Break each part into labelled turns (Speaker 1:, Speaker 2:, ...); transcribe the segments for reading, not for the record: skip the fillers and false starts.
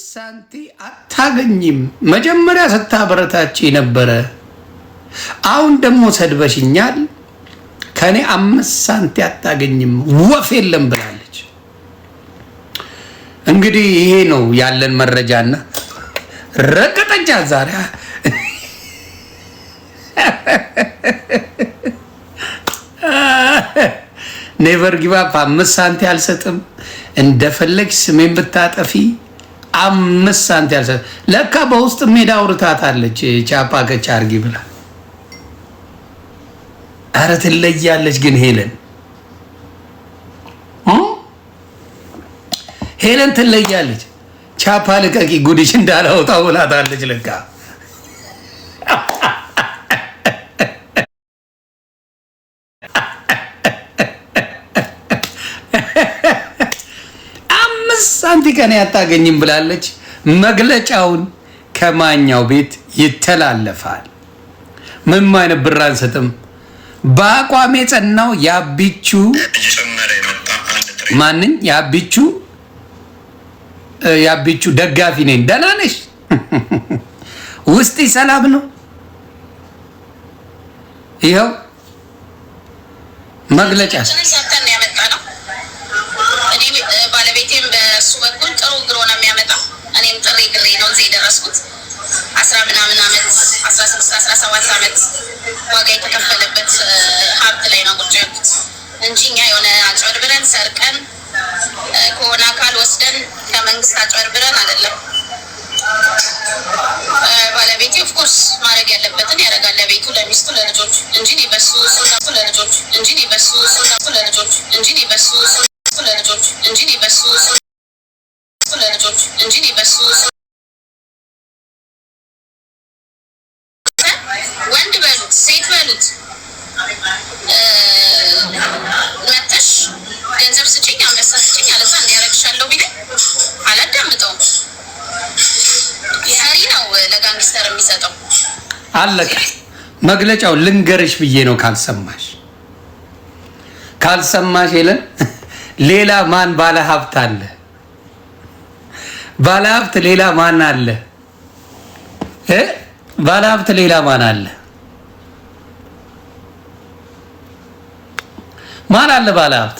Speaker 1: ሳንቲ አታገኝም። መጀመሪያ ስታበረታች ነበረ። አሁን ደግሞ ሰድበሽኛል። ከኔ 5 ሳንቲ አታገኝም ወፍ የለም ብላለች። እንግዲህ ይሄ ነው ያለን መረጃና ረቀጠኛ ዛሬ ኔቨር ጊቭ አፕ 5 ሳንቲ አልሰጥም። እንደፈለግሽ ስሜን ብታጠፊ 5 ሳንቲ አልሰጥም። ለካ በውስጥ ሜዳ አውርታታለች ቻፓ ከቻ አርጊ ብላ። አረ ትለያለች ግን ሄለን ትለያለች። ቻፓ ልቀቂ ጉድሽ እንዳላወጣው ብላታለች ለካ። ሳንቲ ከኔ አታገኝም ብላለች። መግለጫውን ከማኛው ቤት ይተላለፋል። ምንም አይነት ብር አንሰጥም። በአቋሜ ጸናው። ያቢቹ ማንኝ ያቢቹ ደጋፊ ነኝ። ደህና ነሽ? ውስጤ ሰላም ነው። ይኸው መግለጫ
Speaker 2: ባለቤቴም በሱ በኩል ጥሩ ግሮ ነው የሚያመጣው። እኔም ጥሪ ግሬ ነው እዚህ የደረስኩት። 10 ምናምን ዓመት 16 17 ዓመት ዋጋ የተከፈለበት ሀብት ላይ ነው ቁጭ ያልኩት እንጂ እኛ የሆነ አጭበርብረን ሰርቀን ከሆነ አካል ወስደን ከመንግስት አጭበርብረን አይደለም። ባለቤቴ ኦፍኮርስ ማድረግ ያለበትን ያደርጋል ለቤቱ፣ ለሚስቱ፣ ለልጆቹ እንጂ እኔ በሱ ስንታቱ ለልጆቹ እንጂ እኔ በሱ ስንታቱ ለልጆቹ እንጂ እኔ በሱ ለልጆች እንጂ እኔ በሱ ለልጆች እንጂ እኔ በሱ ወንድ በሉት ሴት በሉት መተሽ ገንዘብ ስጭኝ፣ አንበሳ ስጭኝ፣ አለዛ እንዲያረግሻለሁ ቢለኝ አላዳምጠውም። ሰሪ ነው ለጋንግስተር የሚሰጠው።
Speaker 1: አለቀ። መግለጫው ልንገርሽ ብዬ ነው። ካልሰማሽ የለን ሌላ ማን ባለ ሀብት አለ? ባለ ሀብት ሌላ ማን አለ? ባለ ሀብት ሌላ ማን አለ? ማን አለ ባለ ሀብት?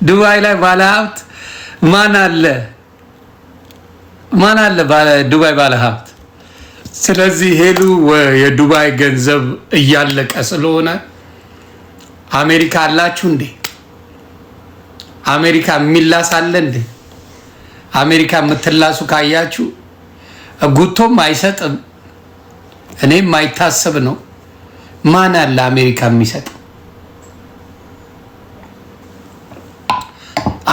Speaker 1: ዱባይ ላይ ባለ ሀብት ማን አለ? ማን አለ ዱባይ ባለ ሀብት? ስለዚህ ሄሉ የዱባይ ገንዘብ እያለቀ ስለሆነ አሜሪካ አላችሁ እንዴ? አሜሪካ የሚላስ አለ እንዴ? አሜሪካ የምትላሱ ካያችሁ ጉቶም አይሰጥም። እኔም ማይታሰብ ነው። ማን አለ አሜሪካ የሚሰጥ?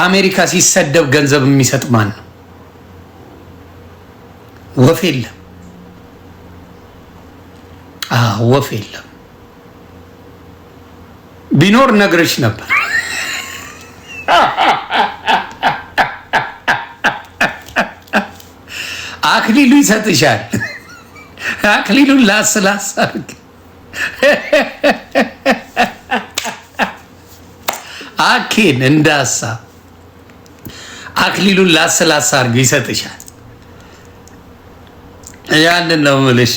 Speaker 1: አሜሪካ ሲሰደብ ገንዘብ የሚሰጥ ማን ነው? ወፍ የለም። ወፍ የለም። ቢኖር ነግረሽ ነበር። አክሊሉ ይሰጥሻል። አክሊሉን ላስላስ አድርግ። አኬን እንዳሳ አክሊሉን ላስላስ አድርግ ይሰጥሻል። ያንን ነው የምልሽ።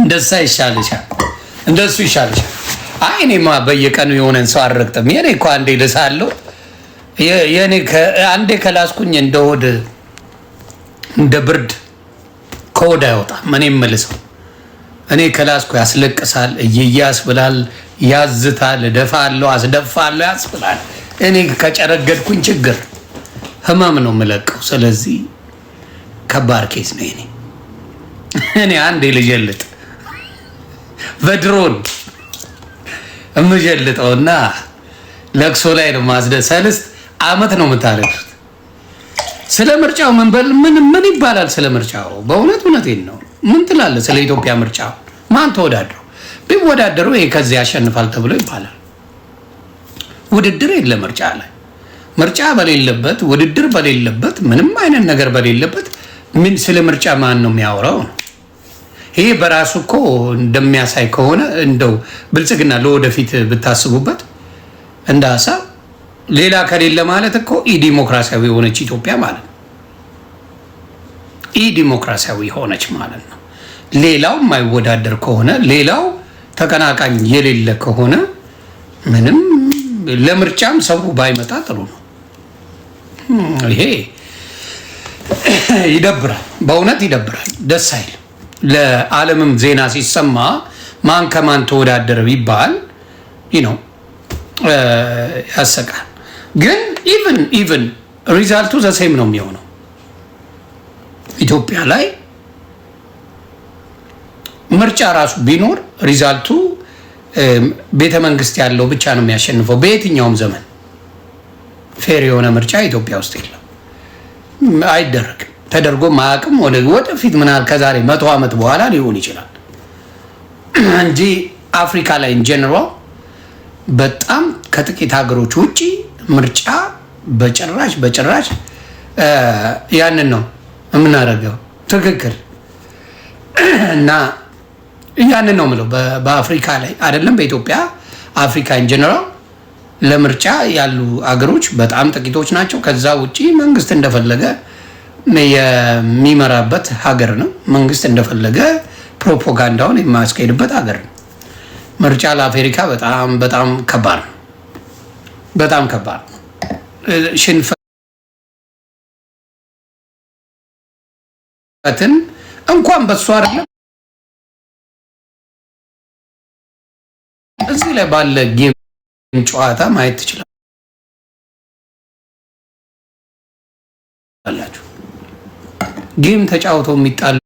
Speaker 1: እንደዛ ይሻልሻል። እንደሱ ይሻልሻል። አይ እኔማ በየቀኑ የሆነን ሰው አልረግጥም። የኔ እኮ አንዴ ልሳለሁ። የኔ አንዴ ከላስኩኝ እንደ ሆድ እንደ ብርድ ከሆድ አይወጣም። እኔ መልሰው እኔ ከላስኩ ያስለቅሳል፣ እየያስብላል፣ ያዝታል፣ እደፋለሁ፣ አስደፋለሁ፣ ያስብላል። እኔ ከጨረገድኩኝ ችግር ህመም ነው የምለቀው። ስለዚህ ከባድ ኬስ ነው። እኔ አንዴ ልጀልጥ በድሮን እምጀልጠውና ለቅሶ ላይ ነው ማስደሰት። 3 ዓመት ነው የምታለቅሱት። ስለ ምርጫው ምን ይባላል? ስለ ምርጫው እውነቴን ነው። ምን ትላለህ ስለ ኢትዮጵያ ምርጫ? ማን ተወዳድሮ ቢወዳደሩ ይሄ ከዚህ ያሸንፋል ተብሎ ይባላል? ውድድር የለ ምርጫ ላይ። ምርጫ በሌለበት ውድድር በሌለበት ምንም አይነት ነገር በሌለበት ምን ስለ ምርጫ ማን ነው የሚያወራው? ይሄ በራሱ እኮ እንደሚያሳይ ከሆነ እንደው ብልጽግና ለወደፊት ብታስቡበት እንደ ሀሳብ ሌላ ከሌለ ማለት እኮ ኢ-ዲሞክራሲያዊ የሆነች ኢትዮጵያ ማለት ነው። ኢ-ዲሞክራሲያዊ ሆነች ማለት ነው። ሌላው የማይወዳደር ከሆነ ሌላው ተቀናቃኝ የሌለ ከሆነ ምንም ለምርጫም ሰው ባይመጣ ጥሩ ነው። ይሄ ይደብራል፣ በእውነት ይደብራል፣ ደስ አይል። ለዓለምም ዜና ሲሰማ ማን ከማን ተወዳደረ ቢባል ነው ያሰቃል። ግን ኢቭን ሪዛልቱ ዘሴም ነው የሚሆነው። ኢትዮጵያ ላይ ምርጫ ራሱ ቢኖር ሪዛልቱ ቤተ መንግስት ያለው ብቻ ነው የሚያሸንፈው። በየትኛውም ዘመን ፌር የሆነ ምርጫ ኢትዮጵያ ውስጥ የለም፣ አይደረግም፣ ተደርጎ ማያውቅም። ወደፊት ምናል ከዛሬ 100 ዓመት በኋላ ሊሆን ይችላል እንጂ አፍሪካ ላይ ኢንጀነራል በጣም ከጥቂት ሀገሮች ውጪ ምርጫ በጭራሽ ያንን ነው የምናደርገው። ትክክል እና ያንን ነው የምለው። በአፍሪካ ላይ አይደለም በኢትዮጵያ አፍሪካ ኢንጀነራል ለምርጫ ያሉ አገሮች በጣም ጥቂቶች ናቸው። ከዛ ውጪ መንግስት እንደፈለገ የሚመራበት ሀገር ነው። መንግስት እንደፈለገ ፕሮፓጋንዳውን የማያስካሄድበት ሀገር ነው። ምርጫ ለአፍሪካ በጣም ከባድ ነው። በጣም ከባድ ነው። ሽንፈትን እንኳን በሱ አይደለም እዚህ ላይ ባለ ጌም ጨዋታ ማየት ትችላላችሁ። ጌም ተጫውተው የሚጣሉ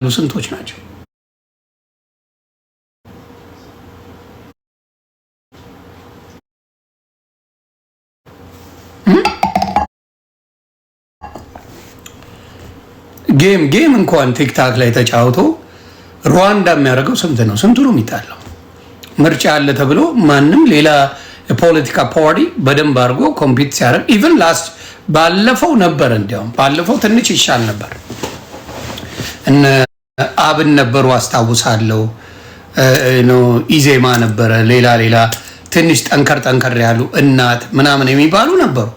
Speaker 1: ስንቶች ናቸው? ጌም እንኳን ቲክታክ ላይ ተጫውቶ ሩዋንዳ የሚያደርገው ስንት ነው? ስንቱ ነው የሚጣለው? ምርጫ አለ ተብሎ ማንም ሌላ የፖለቲካ ፓርቲ በደንብ አድርጎ ኮምፒት ሲያደርግ ኢቭን ላስት ባለፈው ነበር፣ እንዲያውም ባለፈው ትንሽ ይሻል ነበር። እነ አብን ነበሩ አስታውሳለሁ፣ ኢዜማ ነበረ፣ ሌላ ትንሽ ጠንከር ያሉ እናት ምናምን የሚባሉ ነበሩ፣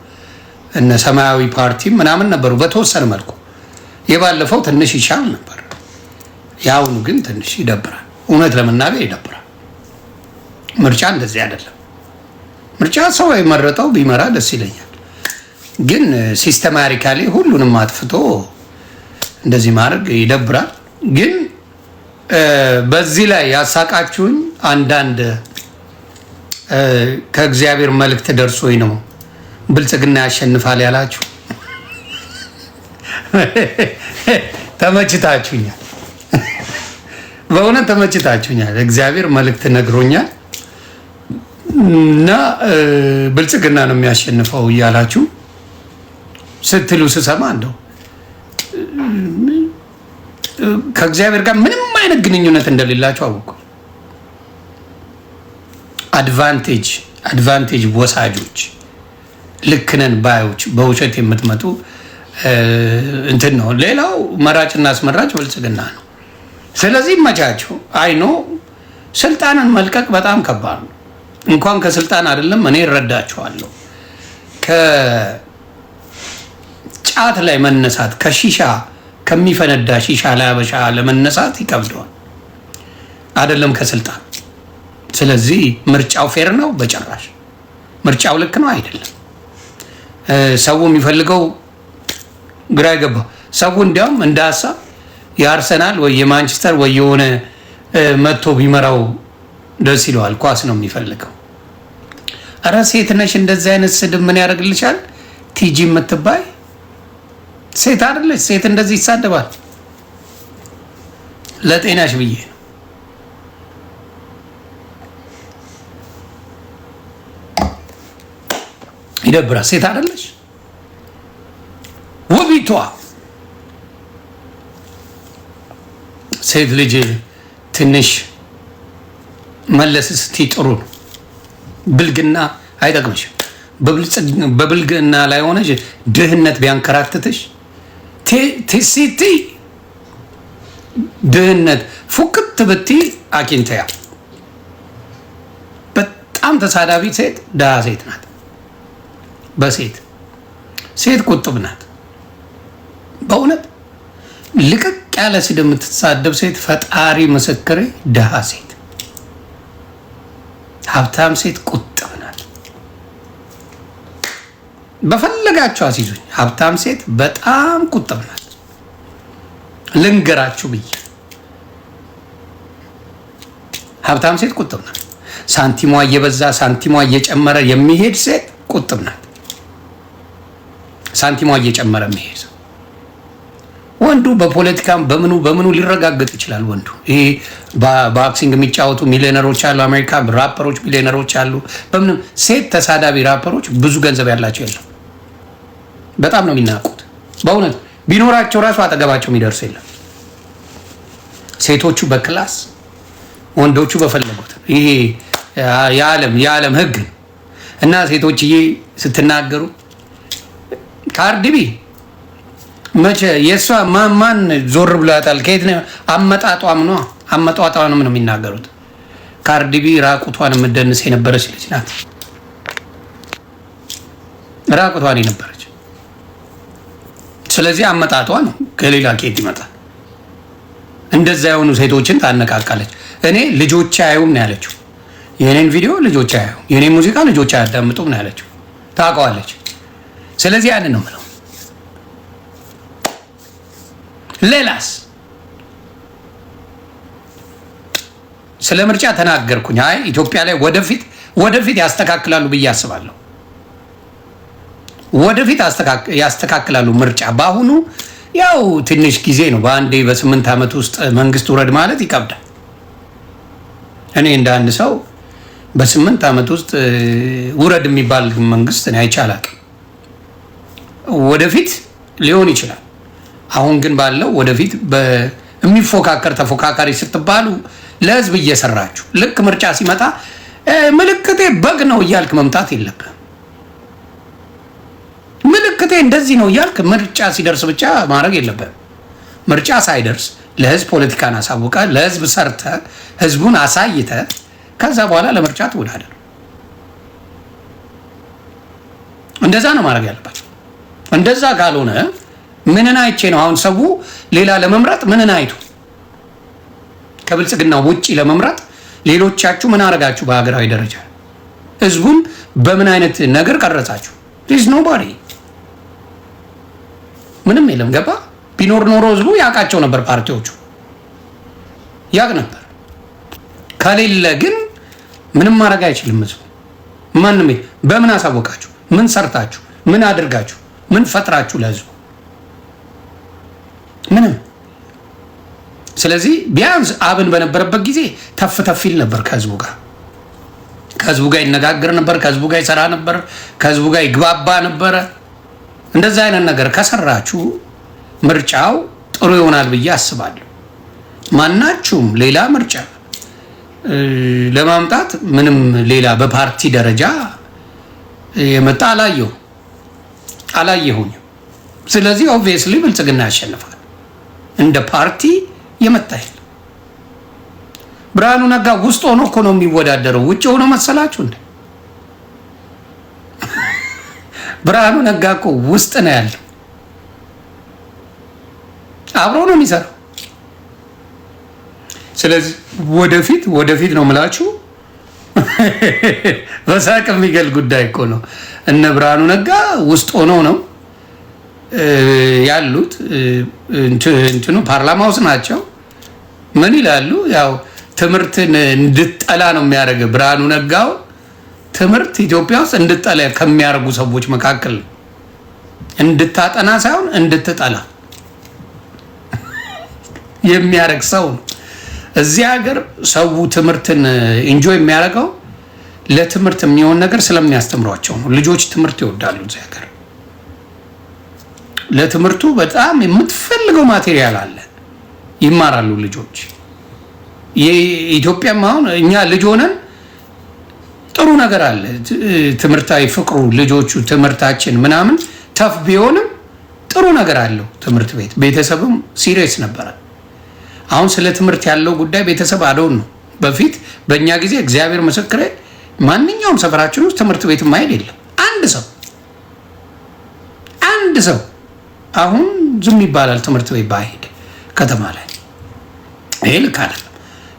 Speaker 1: እነ ሰማያዊ ፓርቲ ምናምን ነበሩ በተወሰነ መልኩ። የባለፈው ትንሽ ይሻል ነበር፣ የአሁኑ ግን ትንሽ ይደብራል። እውነት ለመናገር ይደብራል። ምርጫ እንደዚህ አይደለም። ምርጫ ሰው የመረጠው ቢመራ ደስ ይለኛል። ግን ሲስተማቲካሊ ሁሉንም አጥፍቶ እንደዚህ ማድረግ ይደብራል። ግን በዚህ ላይ ያሳቃችሁኝ አንዳንድ ከእግዚአብሔር መልእክት ደርሶኝ ነው ብልጽግና ያሸንፋል ያላችሁ ተመችታችሁኛል። በእውነት ተመችታችሁኛል። እግዚአብሔር መልእክት ነግሮኛል እና ብልጽግና ነው የሚያሸንፈው እያላችሁ ስትሉ ስሰማ እንደው ከእግዚአብሔር ጋር ምንም አይነት ግንኙነት እንደሌላችሁ አወኩ። አድቫንቴጅ ወሳጆች፣ ልክነን ባዮች፣ በውሸት የምትመጡ እንትን ነው። ሌላው መራጭና አስመራጭ ብልጽግና ነው። ስለዚህ መቻቸው አይኖ ስልጣንን መልቀቅ በጣም ከባድ ነው። እንኳን ከስልጣን አይደለም እኔ እረዳቸዋለሁ። ከጫት ላይ መነሳት ከሺሻ ከሚፈነዳ ሺሻ ላይ አበሻ ለመነሳት ይከብደዋል አይደለም ከስልጣን። ስለዚህ ምርጫው ፌር ነው? በጭራሽ። ምርጫው ልክ ነው? አይደለም። ሰው የሚፈልገው ግራ ይገባ። ሰው እንዲያውም እንደ ሀሳብ የአርሰናል ወይ የማንቸስተር ወይ የሆነ መጥቶ ቢመራው ደስ ይለዋል። ኳስ ነው የሚፈልገው። እረ ሴት ነሽ እንደዚህ አይነት ስድብ ምን ያደርግልሻል? ቲጂ የምትባይ ሴት አይደለች? ሴት እንደዚህ ይሳደባል? ለጤናሽ ብዬ ነው። ይደብራል። ሴት አይደለች? ውቢቷ ሴት ልጅ ትንሽ መለስ ስቲ ጥሩ ነው። ብልግና አይጠቅምሽም። በብልግና ላይ ሆነሽ ድህነት ቢያንከራትትሽ ቲሲቲ ድህነት ፉክት ብቲ አኪንተያ በጣም ተሳዳቢ ሴት ድሃ ሴት ናት። ሴት ቁጥብ ናት። በእውነት ልቅቅ ያለ ስድብ የምትሳደብ ሴት ፈጣሪ ምስክሬ ድሃ ሴት፣ ሀብታም ሴት ቁጥብ ናት። በፈለጋችሁ አስይዙኝ። ሀብታም ሴት በጣም ቁጥብ ናት። ልንገራችሁ ብዬ ሀብታም ሴት ቁጥብ ናት። ሳንቲሟ እየበዛ ሳንቲሟ እየጨመረ የሚሄድ ሴት ቁጥብ ናት። ሳንቲሟ እየጨመረ የሚሄድ ሰው ወንዱ በፖለቲካም በምኑ ሊረጋገጥ ይችላል። ወንዱ ይሄ በቦክሲንግ የሚጫወቱ ሚሊዮነሮች አሉ፣ አሜሪካ ራፐሮች ሚሊዮነሮች አሉ። በምንም ሴት ተሳዳቢ ራፐሮች ብዙ ገንዘብ ያላቸው የለም። በጣም ነው የሚናቁት። በእውነት ቢኖራቸው ራሱ አጠገባቸው የሚደርስ የለም። ሴቶቹ በክላስ ወንዶቹ በፈለጉት ይሄ የዓለም ሕግ እና ሴቶችዬ ስትናገሩ ካርዲቢ መቼ የእሷ ማን ዞር ብሎ ያጣል? ከየት ነው አመጣጧም ነው አመጣጧንም ነው የሚናገሩት። ካርዲቢ ራቁቷን የምትደንስ የነበረች ልጅ ናት። ራቁቷን የነበረች ስለዚህ አመጣጧ ነው። ከሌላ ከየት ይመጣል? እንደዛ የሆኑ ሴቶችን ታነቃቃለች። እኔ ልጆች አያዩም ነው ያለችው። የኔን ቪዲዮ ልጆች አያዩም፣ የኔን ሙዚቃ ልጆች አያዳምጡም ነው ያለችው። ታውቀዋለች። ስለዚህ ያንን ነው የምለው። ሌላስ ስለ ምርጫ ተናገርኩኝ። አይ ኢትዮጵያ ላይ ወደፊት ያስተካክላሉ ብዬ አስባለሁ። ወደፊት ያስተካክላሉ ምርጫ። በአሁኑ ያው ትንሽ ጊዜ ነው። በአንዴ በ8 ዓመት ውስጥ መንግስት ውረድ ማለት ይከብዳል። እኔ እንደ አንድ ሰው በ8 ዓመት ውስጥ ውረድ የሚባል መንግስት እኔ አይቼ አላውቅም። ወደፊት ሊሆን ይችላል። አሁን ግን ባለው ወደፊት የሚፎካከር ተፎካካሪ ስትባሉ ለህዝብ እየሰራችሁ ልክ ምርጫ ሲመጣ ምልክቴ በግ ነው እያልክ መምጣት የለብህም። ምልክቴ እንደዚህ ነው እያልክ ምርጫ ሲደርስ ብቻ ማድረግ የለብህም። ምርጫ ሳይደርስ ለህዝብ ፖለቲካን አሳውቀ ለህዝብ ሰርተ ህዝቡን አሳይተ ከዛ በኋላ ለምርጫ ትወዳደር። እንደዛ ነው ማድረግ ያለባቸው። እንደዛ ካልሆነ ምንን አይቼ ነው አሁን ሰው ሌላ ለመምረጥ ምንን አይቶ ከብልጽግና ውጪ ለመምረጥ ሌሎቻችሁ ምን አረጋችሁ? በሀገራዊ ደረጃ ህዝቡን በምን አይነት ነገር ቀረጻችሁ? ዲስ ኖባዲ ምንም የለም። ገባ ቢኖር ኖሮ ህዝቡ ያውቃቸው ነበር፣ ፓርቲዎቹ ያውቅ ነበር። ከሌለ ግን ምንም ማድረግ አይችልም ህዝቡ። ማንም በምን አሳወቃችሁ? ምን ሰርታችሁ? ምን አድርጋችሁ? ምን ፈጥራችሁ ለህዝቡ? ምንም። ስለዚህ ቢያንስ አብን በነበረበት ጊዜ ተፍ ይል ነበር ከህዝቡ ጋር ይነጋገር ነበር፣ ከህዝቡ ጋር ይሰራ ነበር፣ ከህዝቡ ጋር ይግባባ ነበረ። እንደዛ አይነት ነገር ከሰራችሁ ምርጫው ጥሩ ይሆናል ብዬ አስባለሁ። ማናችሁም ሌላ ምርጫ ለማምጣት ምንም ሌላ በፓርቲ ደረጃ የመጣ አላየሁኝም። ስለዚህ ኦብቪየስሊ ብልጽግና ያሸንፋል። እንደ ፓርቲ የመጣ የለም። ብርሃኑ ነጋ ውስጥ ሆኖ እኮ ነው የሚወዳደረው። ውጭ ሆኖ መሰላችሁ እንዴ? ብርሃኑ ነጋ እኮ ውስጥ ነው ያለው። አብሮ ነው የሚሰራው። ስለዚህ ወደፊት ነው የምላችሁ። በሳቅ የሚገል ጉዳይ እኮ ነው። እነ ብርሃኑ ነጋ ውስጥ ሆነው ነው ያሉት። እንትኑ ፓርላማ ውስጥ ናቸው። ምን ይላሉ? ያው ትምህርትን እንድጠላ ነው የሚያደርግ ብርሃኑ ነጋው። ትምህርት ኢትዮጵያ ውስጥ እንድጠላ ከሚያደርጉ ሰዎች መካከል ነው። እንድታጠና ሳይሆን እንድትጠላ የሚያደርግ ሰው ነው። እዚህ ሀገር ሰው ትምህርትን ኢንጆይ የሚያደርገው ለትምህርት የሚሆን ነገር ስለሚያስተምሯቸው ነው። ልጆች ትምህርት ይወዳሉ እዚህ ሀገር። ለትምህርቱ በጣም የምትፈልገው ማቴሪያል አለ፣ ይማራሉ ልጆች። የኢትዮጵያም አሁን እኛ ልጅ ሆነን ጥሩ ነገር አለ፣ ትምህርታዊ ፍቅሩ ልጆቹ ትምህርታችን ምናምን ተፍ ቢሆንም ጥሩ ነገር አለው ትምህርት ቤት። ቤተሰብም ሲሪየስ ነበረ። አሁን ስለ ትምህርት ያለው ጉዳይ ቤተሰብ አደውን ነው። በፊት በእኛ ጊዜ እግዚአብሔር ምስክሬ ማንኛውም ሰፈራችን ውስጥ ትምህርት ቤት ማሄድ የለም አንድ ሰው አሁን ዝም ይባላል ትምህርት ቤት ባሄድ ከተማ ላይ። ይሄ ልክ አይደለም።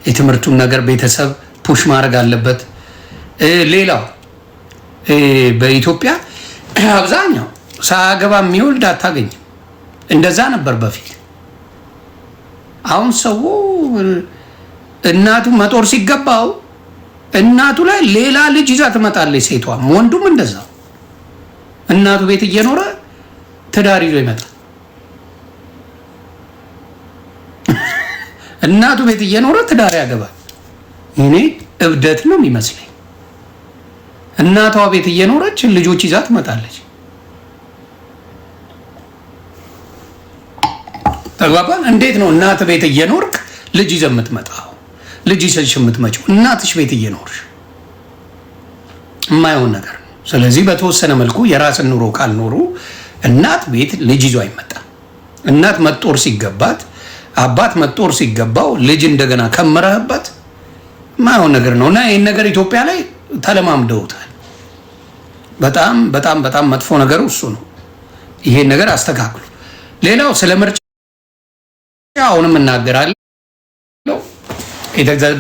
Speaker 1: የትምህርቱን ነገር ቤተሰብ ፑሽ ማድረግ አለበት። ሌላው በኢትዮጵያ አብዛኛው ሳያገባ የሚወልድ አታገኝም። እንደዛ ነበር በፊት። አሁን ሰው እናቱ መጦር ሲገባው እናቱ ላይ ሌላ ልጅ ይዛ ትመጣለች። ሴቷም ወንዱም እንደዛው እናቱ ቤት እየኖረ ትዳር ይዞ ይመጣል። እናቱ ቤት እየኖረ ትዳር ያገባል። እኔ እብደት ነው የሚመስለኝ። እናቷ ቤት እየኖረች ልጆች ይዛ ትመጣለች። ተግባባን? እንዴት ነው እናት ቤት እየኖርክ ልጅ ይዘህ የምትመጣው? ልጅ ይዘሽ የምትመጪው እናትሽ ቤት እየኖርሽ የማይሆን ነገር ነው። ስለዚህ በተወሰነ መልኩ የራስን ኑሮ ካልኖሩ እናት ቤት ልጅ ይዞ አይመጣም። እናት መጦር ሲገባት፣ አባት መጦር ሲገባው ልጅ እንደገና ከምረህበት የማይሆን ነገር ነው እና ይህን ነገር ኢትዮጵያ ላይ ተለማምደውታል። በጣም በጣም በጣም መጥፎ ነገሩ እሱ ነው። ይሄን ነገር አስተካክሉ። ሌላው ስለ ምርጫ አሁንም እናገራለሁ። የተዘጋጀ